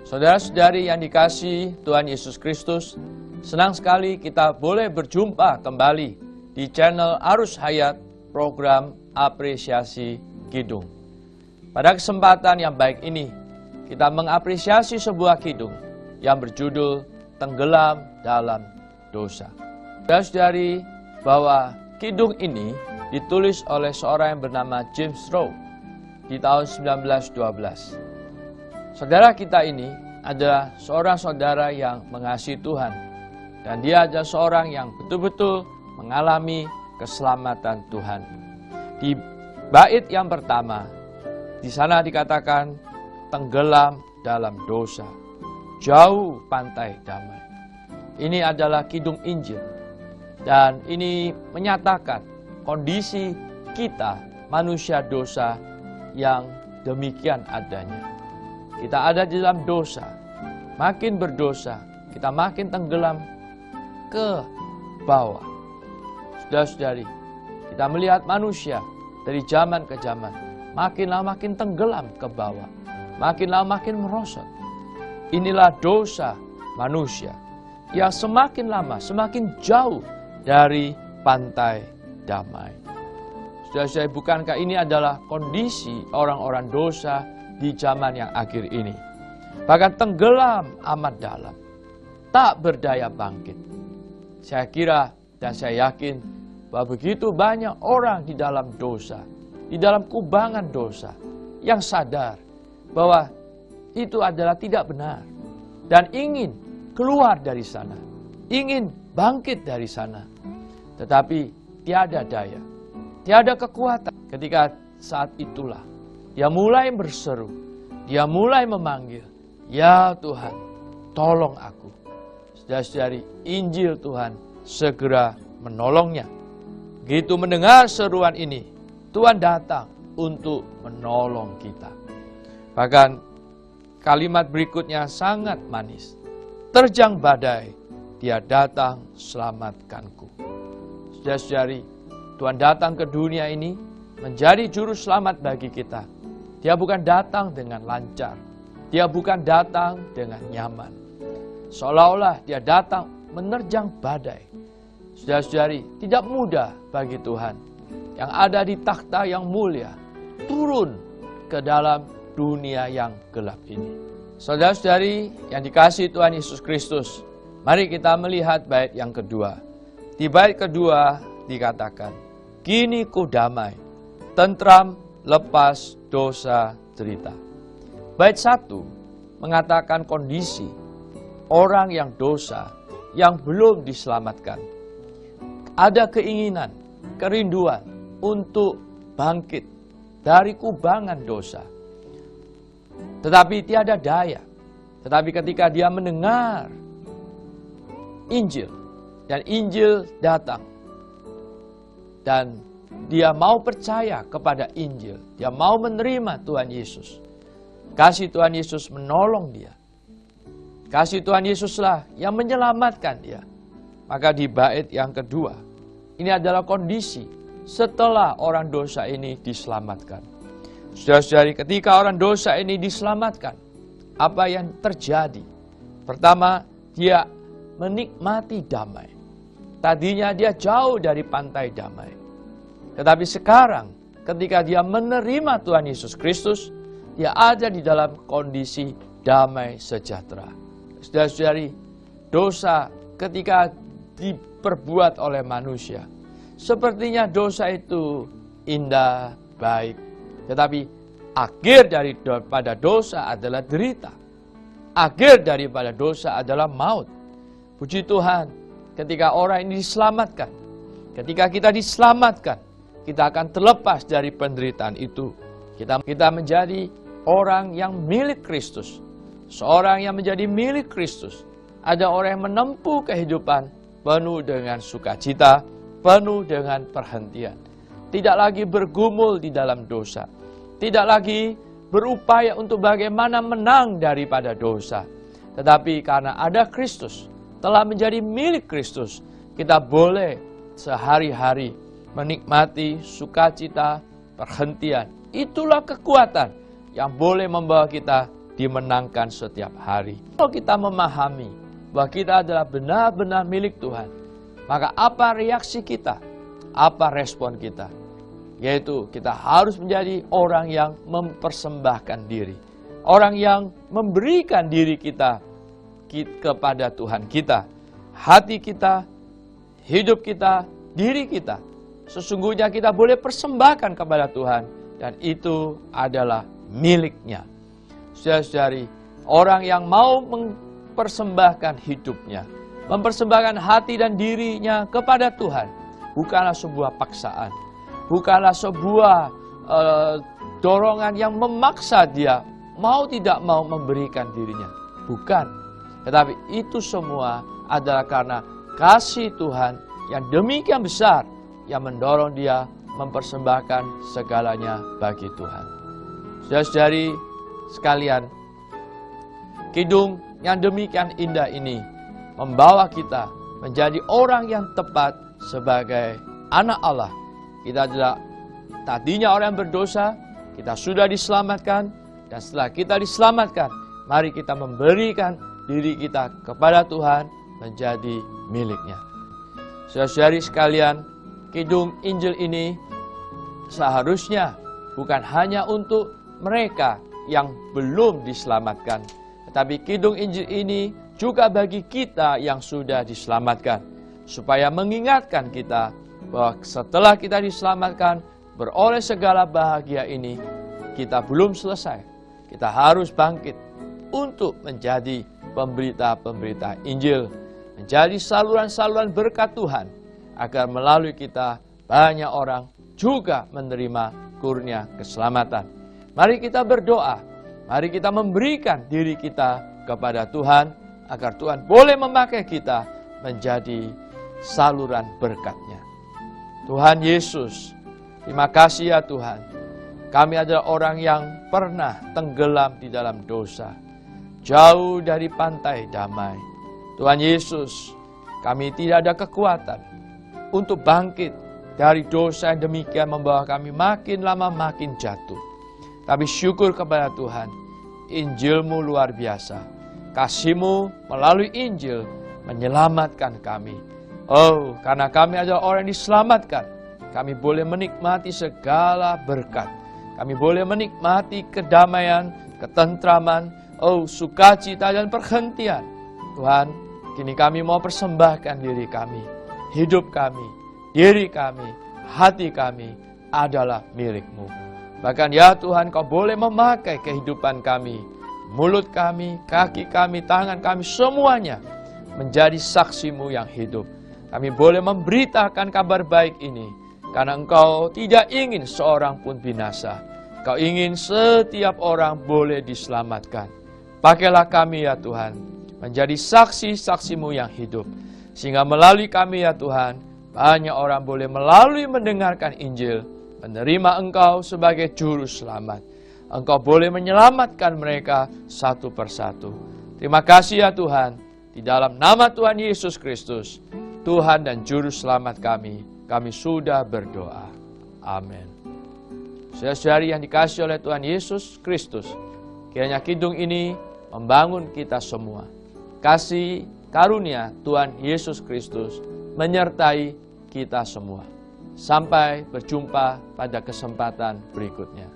Saudara-saudari yang dikasihi Tuhan Yesus Kristus, senang sekali kita boleh berjumpa kembali di channel Arus Hayat program Apresiasi Kidung. Pada kesempatan yang baik ini, kita mengapresiasi sebuah kidung yang berjudul Tenggelam Dalam Dosa. Saudara-saudari, bahwa kidung ini ditulis oleh seorang yang bernama James Rowe di tahun 1912. Saudara kita ini adalah seorang saudara yang mengasihi Tuhan. Dan dia adalah seorang yang betul-betul mengalami keselamatan Tuhan. Di bait yang pertama, di sana dikatakan tenggelam dalam dosa, jauh pantai damai. Ini adalah kidung Injil. Dan ini menyatakan kondisi kita manusia dosa yang demikian adanya. Kita ada di dalam dosa, makin berdosa, kita makin tenggelam ke bawah. Saudara-saudari, kita melihat manusia dari zaman ke zaman, makin lama makin tenggelam ke bawah, makin lama makin merosot. Inilah dosa manusia yang semakin lama semakin jauh dari pantai damai. Saudara-saudari, bukankah ini adalah kondisi orang-orang dosa di zaman yang akhir ini? Bahkan tenggelam amat dalam, tak berdaya bangkit. Saya kira dan saya yakin bahwa begitu banyak orang di dalam dosa, di dalam kubangan dosa, yang sadar bahwa itu adalah tidak benar dan ingin keluar dari sana, ingin bangkit dari sana. Tetapi tiada daya, tiada kekuatan. Ketika saat itulah dia mulai berseru, dia mulai memanggil, "Ya Tuhan, tolong aku." Saudara-saudari, Injil Tuhan segera menolongnya. Begitu mendengar seruan ini, Tuhan datang untuk menolong kita. Bahkan kalimat berikutnya sangat manis. "Terjang badai, Dia datang selamatkanku." Saudara-saudari, Tuhan datang ke dunia ini menjadi juru selamat bagi kita. Dia bukan datang dengan lancar. Dia bukan datang dengan nyaman. Seolah-olah dia datang menerjang badai. Saudara-saudari, tidak mudah bagi Tuhan yang ada di takhta yang mulia turun ke dalam dunia yang gelap ini. Saudara-saudari yang dikasihi Tuhan Yesus Kristus, mari kita melihat bait yang kedua. Di bait kedua dikatakan, "Kini ku damai, tentram, lepas dosa cerita." Bait 1 mengatakan kondisi orang yang dosa yang belum diselamatkan. Ada keinginan, kerinduan untuk bangkit dari kubangan dosa. Tetapi tiada daya. Tetapi ketika dia mendengar Injil, dan Injil datang, dan dia mau percaya kepada Injil. Dia mau menerima Tuhan Yesus. Kasih Tuhan Yesus menolong dia. Kasih Tuhan Yesuslah yang menyelamatkan dia. Maka di bait yang kedua, ini adalah kondisi setelah orang dosa ini diselamatkan. Saudara-saudari, ketika orang dosa ini diselamatkan, apa yang terjadi? Pertama, dia menikmati damai. Tadinya dia jauh dari pantai damai. Tetapi sekarang ketika dia menerima Tuhan Yesus Kristus, dia ada di dalam kondisi damai sejahtera. Saudara-saudari, dosa ketika diperbuat oleh manusia, sepertinya dosa itu indah, baik. Tetapi akhir daripada dosa adalah derita. Akhir daripada dosa adalah maut. Puji Tuhan, ketika orang ini diselamatkan, ketika kita diselamatkan, kita akan terlepas dari penderitaan itu. Kita menjadi orang yang milik Kristus. Seorang yang menjadi milik Kristus. Ada orang yang menempuh kehidupan penuh dengan sukacita, penuh dengan perhentian. Tidak lagi bergumul di dalam dosa. Tidak lagi berupaya untuk bagaimana menang daripada dosa. Tetapi karena ada Kristus, telah menjadi milik Kristus, kita boleh sehari-hari menikmati sukacita perhentian. Itulah kekuatan yang boleh membawa kita dimenangkan setiap hari. Kalau kita memahami bahwa kita adalah benar-benar milik Tuhan, maka apa reaksi kita? Apa respon kita? Yaitu kita harus menjadi orang yang mempersembahkan diri. Orang yang memberikan diri kita kepada Tuhan kita. Hati kita, hidup kita, diri kita. Sesungguhnya kita boleh persembahkan kepada Tuhan. Dan itu adalah miliknya. Saudara-saudari, orang yang mau mempersembahkan hidupnya, mempersembahkan hati dan dirinya kepada Tuhan, bukanlah sebuah paksaan, bukanlah sebuah dorongan yang memaksa dia mau tidak mau memberikan dirinya. Bukan. Tetapi itu semua adalah karena kasih Tuhan yang demikian besar yang mendorong dia mempersembahkan segalanya bagi Tuhan. Saudara-saudari sekalian, kidung yang demikian indah ini membawa kita menjadi orang yang tepat sebagai anak Allah. Kita adalah tadinya orang yang berdosa, kita sudah diselamatkan, dan setelah kita diselamatkan, mari kita memberikan diri kita kepada Tuhan menjadi miliknya. Saudara-saudari sekalian, kidung Injil ini seharusnya bukan hanya untuk mereka yang belum diselamatkan, tetapi kidung Injil ini juga bagi kita yang sudah diselamatkan, supaya mengingatkan kita bahwa setelah kita diselamatkan, beroleh segala bahagia ini, kita belum selesai. Kita harus bangkit untuk menjadi pemberita-pemberita Injil, menjadi saluran-saluran berkat Tuhan, agar melalui kita banyak orang juga menerima kurnia keselamatan. Mari kita berdoa, mari kita memberikan diri kita kepada Tuhan, agar Tuhan boleh memakai kita menjadi saluran berkat-Nya. Tuhan Yesus, terima kasih ya Tuhan. Kami adalah orang yang pernah tenggelam di dalam dosa, jauh dari pantai damai. Tuhan Yesus, kami tidak ada kekuatan untuk bangkit dari dosa yang demikian membawa kami makin lama makin jatuh. Tapi syukur kepada Tuhan, Injil-Mu luar biasa. Kasih-Mu melalui Injil menyelamatkan kami. Oh, karena kami adalah orang yang diselamatkan, kami boleh menikmati segala berkat. Kami boleh menikmati kedamaian, ketentraman, sukacita dan perhentian. Tuhan, kini kami mau persembahkan diri kami, hidup kami, diri kami, hati kami adalah milik-Mu. Bahkan ya Tuhan, Kau boleh memakai kehidupan kami, mulut kami, kaki kami, tangan kami, semuanya menjadi saksi-Mu yang hidup. Kami boleh memberitakan kabar baik ini, karena Engkau tidak ingin seorang pun binasa. Kau ingin setiap orang boleh diselamatkan. Pakailah kami ya Tuhan, menjadi saksi-saksi-Mu yang hidup. Sehingga melalui kami ya Tuhan, banyak orang boleh melalui mendengarkan Injil, menerima Engkau sebagai juru selamat. Engkau boleh menyelamatkan mereka satu persatu. Terima kasih ya Tuhan, di dalam nama Tuhan Yesus Kristus, Tuhan dan juru selamat kami sudah berdoa. Amin. Saudara-saudari yang dikasihi oleh Tuhan Yesus Kristus, kiranya kidung ini membangun kita semua. Kasih karunia Tuhan Yesus Kristus menyertai kita semua. Sampai berjumpa pada kesempatan berikutnya.